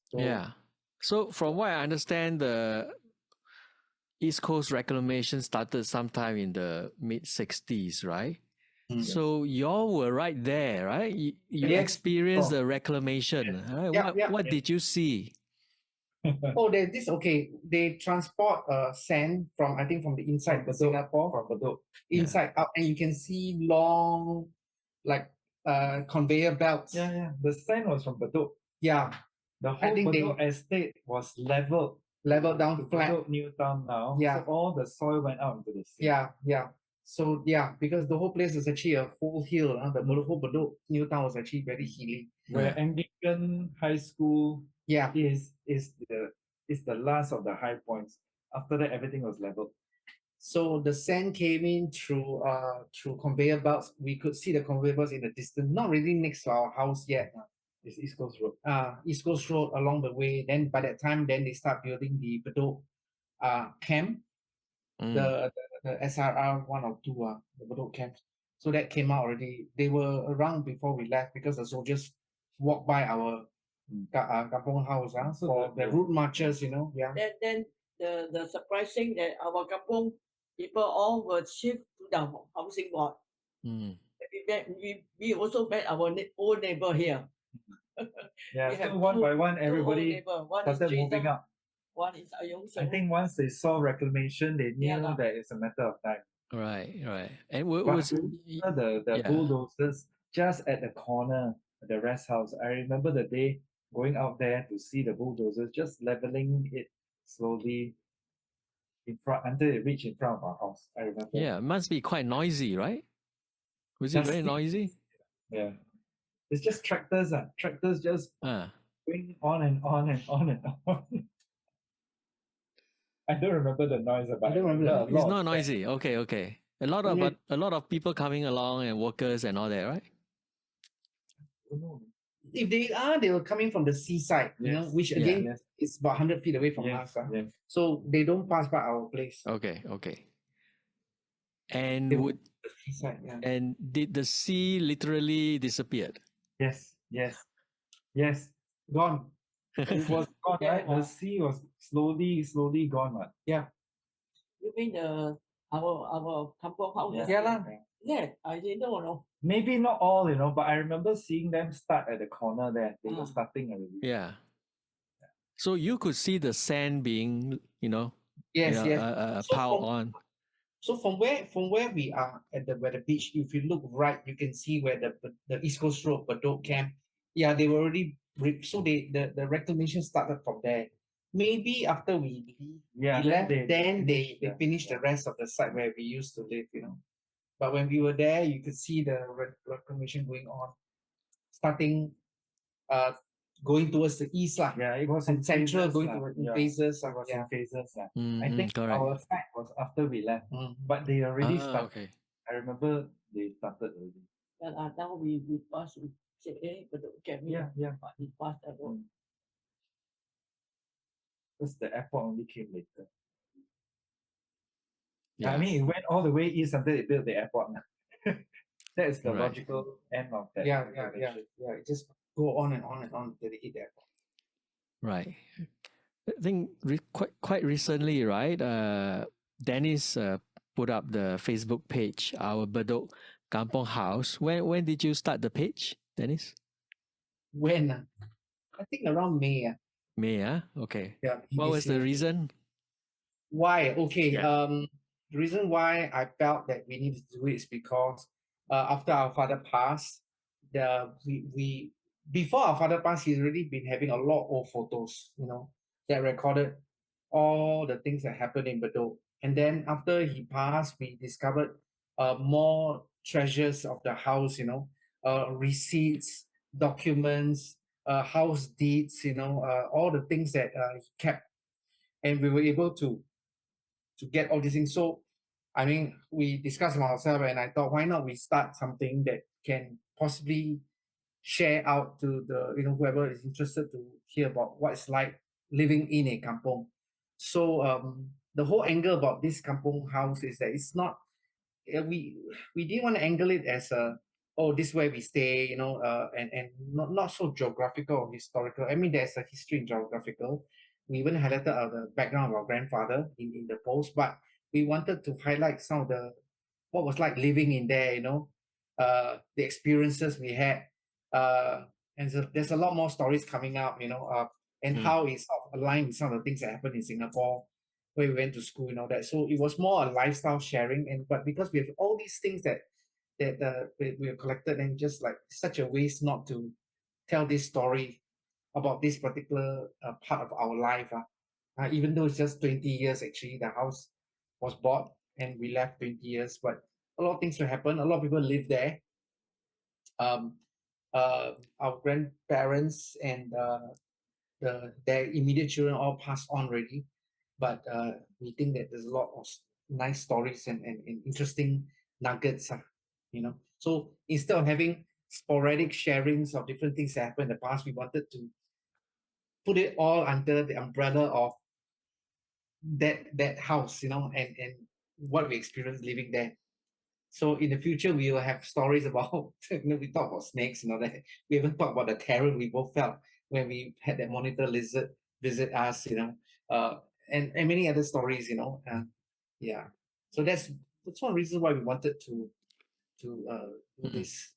So, Yeah. So from what I understand, the East Coast Reclamation started sometime in the mid-60s, right? So y'all were right there, right? You Yes. experienced the reclamation. Right? Yeah. What did you see? Oh, there's this, okay. They transport sand from, I think, from the inside From Bedok, Singapore, from Bedok. inside out, and you can see long, like, conveyor belts. Yeah. The sand was from Bedok. Yeah, The whole think they- Bedok estate was leveled leveled down to flat. Bedok New Town now. Yeah. So all the soil went out into the sea. Yeah. So yeah, because the whole place is actually a whole hill. The whole Bedok New Town was actually very hilly. Where Anglican High School Yeah. is the last of the high points. After that, everything was leveled. So the sand came in through conveyor belts. We could see the conveyor belts in the distance, not really next to our house yet. It's East Coast Road. East Coast Road along the way. Then by that time, then they start building the Bedok camp, the SRR 1 or 2, the Bedok camp. So that came out already. They were around before we left because the soldiers walked by our kampong house for the route marches, Yeah. Then the surprising that our kampong people all were shift to the housing board. We also met our old neighbor here. Yeah, We so have one by one, two everybody neighbor. One is started moving Jason, up. one is Ayong I think once they saw reclamation, they knew lah. that it's a matter of time. Right. And But was the bulldozers just at the corner, the rest house. I remember the day going out there to see the bulldozers just leveling it slowly in front until it reached in front of our house. I remember. Yeah, it must be quite noisy, right? Was it very noisy? Yeah. It's just tractors, tractors just going on and on and on and on. I don't remember the noise about it. It's not noisy. Okay. A lot of people coming along and workers and all that, right? If they were coming from the seaside, which again is about 100 feet away from us. So they don't pass by our place. Okay. And the seaside, and did the sea literally disappeared? Yes. Gone. It was gone, right? The sea was slowly gone, right? Yeah. You mean our kampong house? Yeah, I didn't know. Maybe not all, but I remember seeing them start at the corner there. They were starting already. Yeah. So you could see the sand being, Yes. piled on. So from where we are where the beach, if you look right, you can see where the East Coast Road, Bedok camp. Yeah, they were already so the reclamation started from there. Maybe after we left, then they finished the rest of the site where we used to live, But when we were there, you could see the reclamation going on, starting going towards the east. Yeah, it was in central, phases, going to phases. It was in phases. I think correct. our site was after we left, but they already started. Okay. I remember they started already. Now we passed. We say, but okay, Yeah. But we passed that road. Because the airport only came later. Yeah. I mean, it went all the way east until they built the airport. That is the logical end of that. Yeah. It just go on and on and on until they hit the airport. Right. I think quite recently, right? Dennis put up the Facebook page, our Bedok Kampong House. When did you start the page, Dennis? When? I think around May. May, okay. Yeah. What was the reason? Why? Okay. The reason why I felt that we needed to do it is because after our father passed, we before our father passed, he's already been having a lot of old photos, that recorded all the things that happened in Bedok. And then after he passed, we discovered more treasures of the house, receipts, documents, house deeds, all the things that he kept. And we were able to get all these things. So, I mean, we discussed among ourselves, and I thought, why not we start something that can possibly share out to the whoever is interested to hear about what it's like living in a kampong. So the whole angle about this kampong house is that it's not we didn't want to angle it as a oh, this is where we stay, and not so geographical or historical. I mean, there's a history in geographical. We even highlighted the background of our grandfather in the post, but we wanted to highlight some of the what was like living in there, the experiences we had. And so there's a lot more stories coming up, and how it's sort of aligned with some of the things that happened in Singapore, where we went to school and all that. So it was more a lifestyle sharing, but because we have all these things that we have collected, and just like such a waste not to tell this story about this particular part of our life. Even though it's just 20 years, actually, the house was bought and we left 20 years, but a lot of things will happen. A lot of people live there. Our grandparents and their immediate children all passed on already, but we think that there's a lot of nice stories and interesting nuggets, So instead of having sporadic sharings of different things that happened in the past, we wanted to put it all under the umbrella of that house, and what we experienced living there. So in the future, we will have stories about, we talk about snakes, that we even talk about the terror we both felt when we had that monitor lizard visit us, and many other stories, yeah. So that's one reason why we wanted to do this.